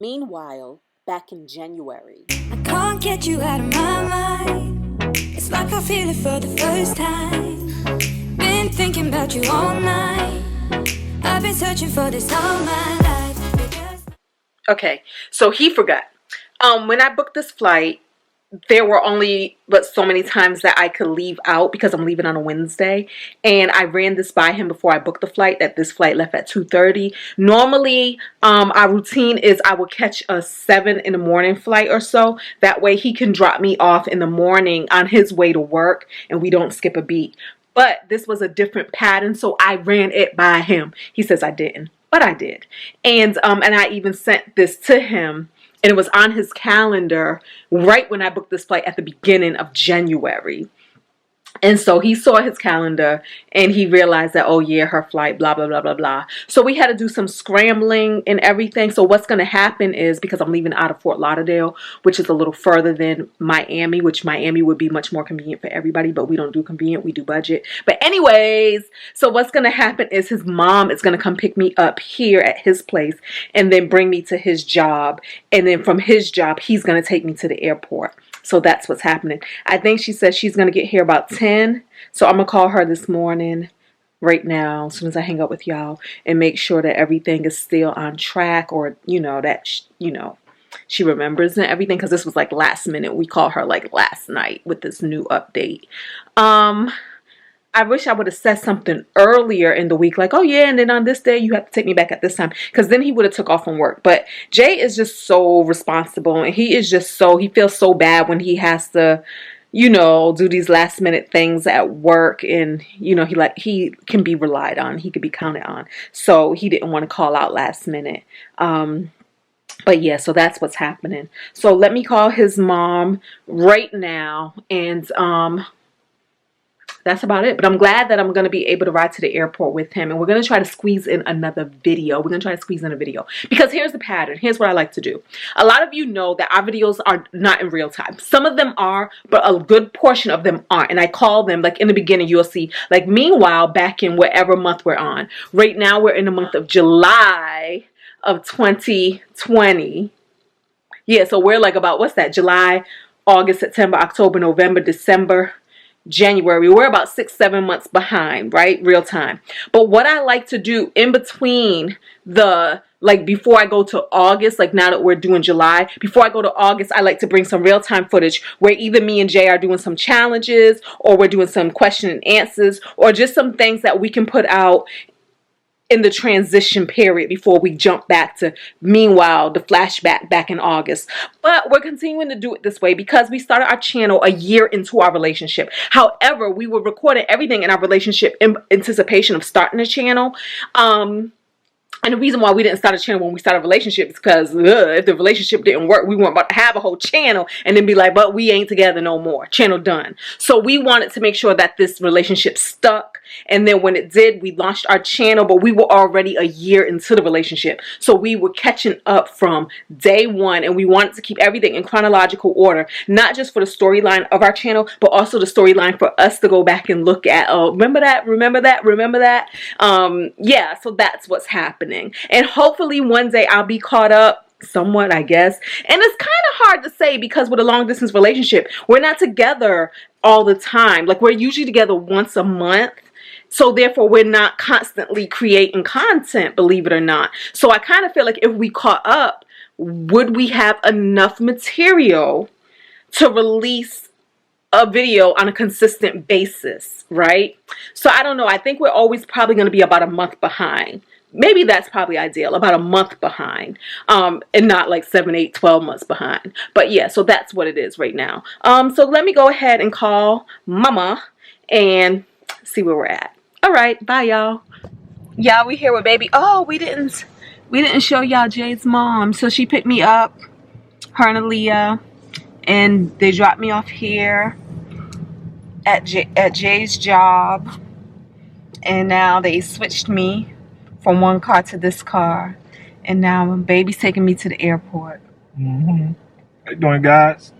Meanwhile, back in January. I can't get you out of my mind. It's like I feel it for the first time. Been thinking about you all night. I've been searching for this all my life. Okay, so he forgot. When I booked this flight, there were only but so many times that I could leave out because I'm leaving on a Wednesday, and I ran this by him before I booked the flight that this flight left at 2:30. Normally, our routine is I will catch a 7 in the morning flight or so. That way he can drop me off in the morning on his way to work and we don't skip a beat. But this was a different pattern, so I ran it by him. He says I didn't, but I did. And I even sent this to him. And it was on his calendar right when I booked this flight at the beginning of January. And so he saw his calendar and he realized that, oh yeah, her flight, blah, blah, blah, blah, blah. So we had to do some scrambling and everything. So what's going to happen is, because I'm leaving out of Fort Lauderdale, which is a little further than Miami, which Miami would be much more convenient for everybody, but we don't do convenient, we do budget. But anyways, so what's going to happen is his mom is going to come pick me up here at his place and then bring me to his job. And then from his job, he's going to take me to the airport. So that's what's happening. I think she says she's going to get here about 10. So I'm going to call her this morning right now as soon as I hang up with y'all and make sure that everything is still on track, or, that, she remembers and everything, because this was like last minute. We called her like last night with this new update. I wish I would have said something earlier in the week, like, oh yeah, and then on this day you have to take me back at this time, because then he would have took off from work. But Jay is just so responsible, and he feels so bad when he has to, do these last minute things at work, and he can be relied on, he could be counted on. So he didn't want to call out last minute. But yeah, so that's what's happening. So let me call his mom right now, and that's about it. But I'm glad that I'm going to be able to ride to the airport with him. And we're going to try to squeeze in another video. We're going to try to squeeze in a video. Because here's the pattern. Here's what I like to do. A lot of you know that our videos are not in real time. Some of them are, but a good portion of them aren't. And I call them, like in the beginning, you'll see, like, meanwhile, back in whatever month we're on. Right now, we're in the month of July of 2020. Yeah, so we're like about, what's that? July, August, September, October, November, December, January. We're about 6-7 months behind, right? Real time. But what I like to do in between before I go to August, like now that we're doing July, before I go to August, I like to bring some real time footage where either me and Jay are doing some challenges, or we're doing some question and answers, or just some things that we can put out in the transition period before we jump back to, meanwhile, the flashback back in August. But we're continuing to do it this way because we started our channel a year into our relationship. However, we were recording everything in our relationship in anticipation of starting the channel. And the reason why we didn't start a channel when we started a relationship is because if the relationship didn't work, we weren't about to have a whole channel and then be like, but we ain't together no more. Channel done. So we wanted to make sure that this relationship stuck. And then when it did, we launched our channel, but we were already a year into the relationship. So we were catching up from day one, and we wanted to keep everything in chronological order, not just for the storyline of our channel, but also the storyline for us to go back and look at. Oh, remember that? Remember that? Remember that? Yeah, so that's what's happening. And hopefully one day I'll be caught up somewhat, I guess. And it's kind of hard to say because with a long distance relationship, we're not together all the time. Like, we're usually together once a month. So therefore, we're not constantly creating content, believe it or not. So I kind of feel like if we caught up, would we have enough material to release a video on a consistent basis, right? So I don't know. I think we're always probably going to be about a month behind. Maybe that's probably ideal, about a month behind, and not like 7, 8, 12 months behind. But yeah, so that's what it is right now. So let me go ahead and call Mama and see where we're at. All right, bye y'all. Y'all, we here with baby. Oh, we didn't show y'all Jay's mom. So she picked me up, her and Aaliyah, and they dropped me off here at Jay's job. And now they switched me from one car to this car, and now baby's taking me to the airport. How you doing, guys?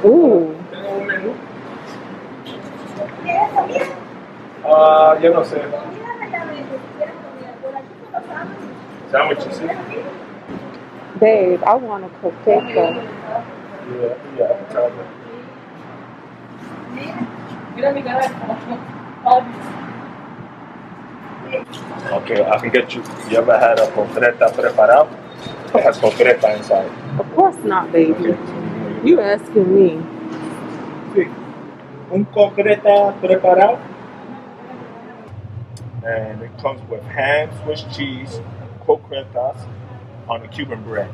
Ooh. Yo no sé. Sandwiches, sí. Babe, I want a coqueta. Yeah. Okay, I can get you. You ever had a concreta preparado? It has concreta inside. Of course not, baby. Okay. You asking me. Sí. Un concreta preparado. And it comes with ham, Swiss cheese, croquetas on the Cuban bread.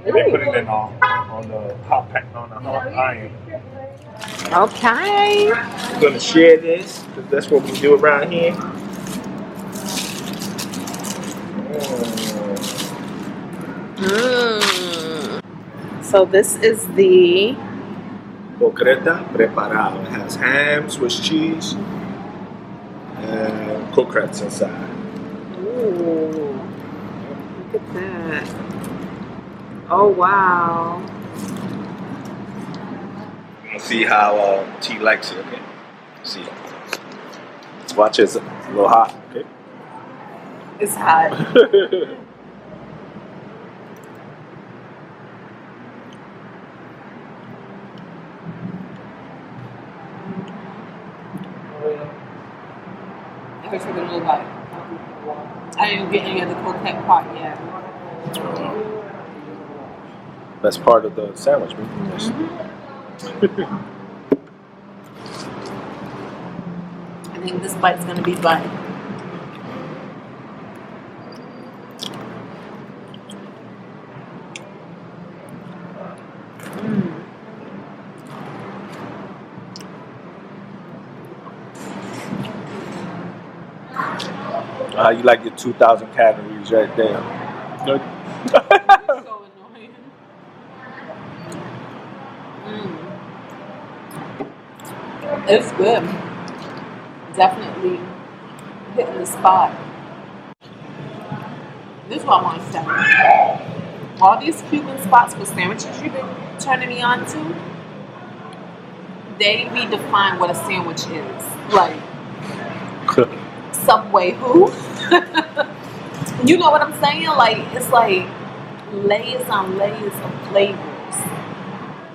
They put it in on the hot iron. Okay. We're gonna share this because that's what we do around here. So this is the Concreta preparado. It has ham, Swiss cheese, and croquettes inside. Ooh, look at that. Oh, wow. See how T likes it, okay? See. Watch it, it's a little hot, okay? It's hot. I took a little bite. I didn't get any of the coquette part yet. That's part of the sandwich, man. I think this bite's gonna be fun. You like your 2,000 calories right there. Good. So annoying. It's good. Definitely hitting the spot. This is what I want to say. All these Cuban spots for sandwiches you've been turning me on to, they redefine what a sandwich is. Like, Subway who? You know what I'm saying? Like, it's like layers on layers of flavors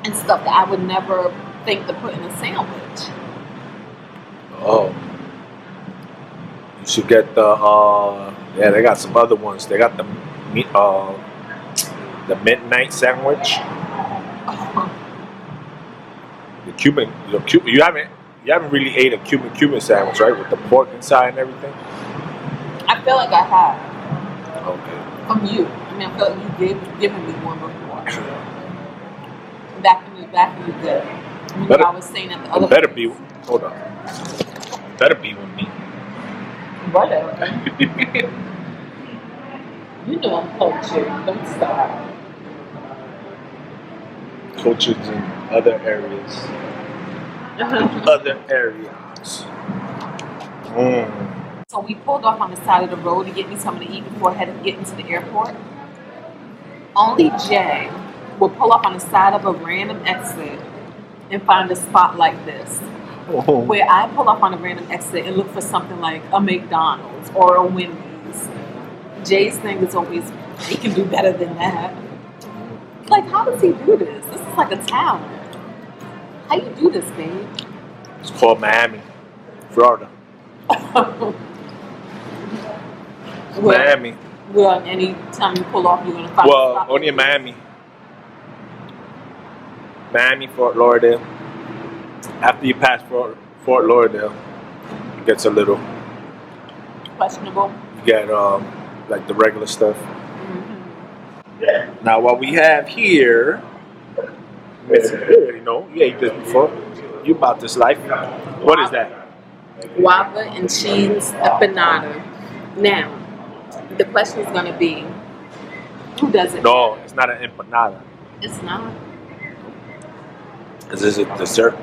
and stuff that I would never think to put in a sandwich. Oh. You should get the, yeah, they got some other ones. They got the midnight sandwich. The Cuban, you haven't really ate a Cuban sandwich, right? With the pork inside and everything? I feel like I have. Okay. From you. I mean, I feel like you've given me one before. Back in the day. You know, I was saying that the other better be, hold on. Better be with me. Whatever. You know I'm cultured. Don't stop. Cultured in other areas. Other areas. So we pulled off on the side of the road to get me something to eat before getting to the airport. Only Jay will pull up on the side of a random exit and find a spot like this. Where I pull up on a random exit and look for something like a McDonald's or a Wendy's. Jay's thing is always, he can do better than that. Like, how does he do this? This is like a talent. How you do this, babe? It's called Miami, Florida. Miami. Well, any time you pull off, you're gonna find. Well, only in Miami. Miami, Fort Lauderdale. After you pass Fort Lauderdale, it gets a little questionable. You get like the regular stuff. Now, what we have here, it's good. You know, you ate this before. You about this life. What is that? Guava and cheese empanada. Now, the question is going to be, who does it? No, it's not an empanada. It's not. This is a dessert.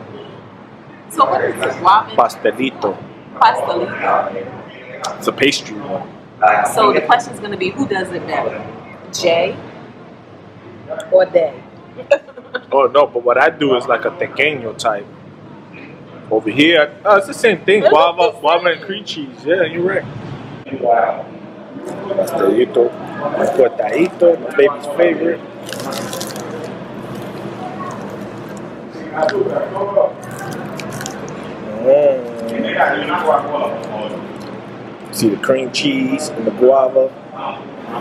So what is it? Guava? Pastelito. Pastelito. It's a pastry. So the question is going to be, who does it better? Jay or they? Oh no, but what I do is like a tequeño type. Over here, it's the same thing. Guava and cream cheese. Yeah, you're right. Pastelito, my cortadito, my baby's favorite. See the cream cheese and the guava.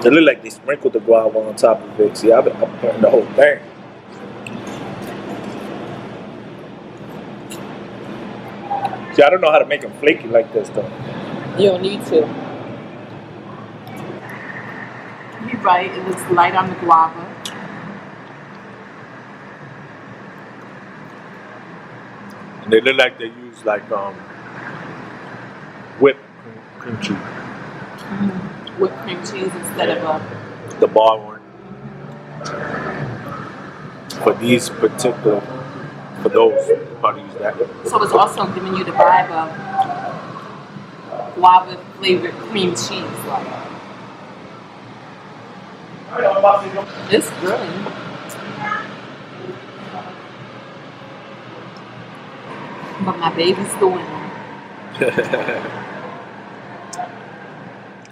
They look like they sprinkled the guava on top of it. See, I'm putting the whole thing. See, I don't know how to make them flaky like this, though. You don't need to. You're right. It looks light on the guava. And they look like they use like whipped cream cheese. Whipped cream cheese instead of the bar one. For these particular, for those, how to use that. So it's also giving you the vibe of guava flavored cream cheese. It's good. But my baby's the winner.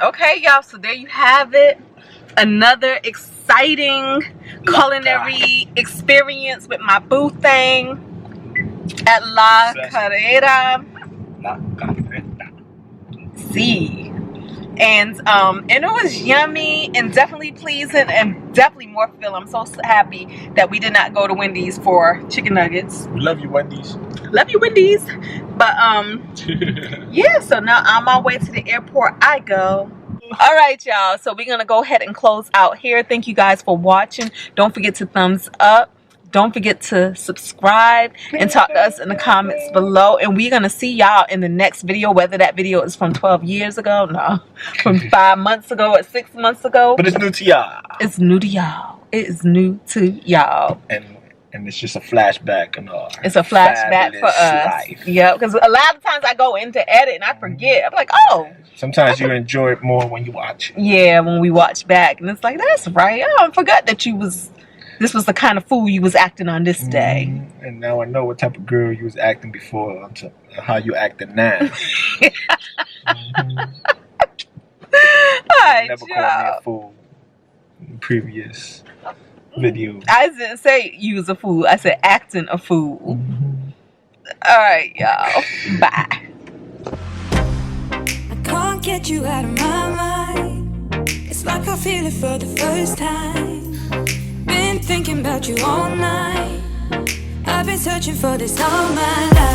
Okay, y'all, so there you have it. Another exciting culinary experience with my boo thing at La Carrera. See. And it was yummy and definitely pleasing and definitely more filling. I'm so happy that we did not go to Wendy's for chicken nuggets. We love you, Wendy's. Love you, Wendy's. But yeah, so now on my way to the airport I go. All right, y'all, so we're gonna go ahead and close out here. Thank you guys for watching. Don't forget to thumbs up. Don't forget to subscribe and talk to us in the comments below. And we're going to see y'all in the next video, whether that video is from 12 years ago, no, from 5 months ago or 6 months ago. But it's new to y'all. It's new to y'all. It is new to y'all. And it's just a flashback and all. It's a flashback for us. Life. Yeah, because a lot of times I go into edit and I forget. I'm like, oh. Sometimes you enjoy it more when you watch. Yeah, when we watch back. And it's like, that's right. Oh, I forgot that this was the kind of fool you was acting on this day. And now I know what type of girl you was acting before, how you acting now. Alright, never called me a fool in previous video. I didn't say you was a fool. I said acting a fool. Alright, y'all. Bye. I can't get you out of my mind. It's like I feel it for the first time. Been thinking about you all night. I've been searching for this all my life.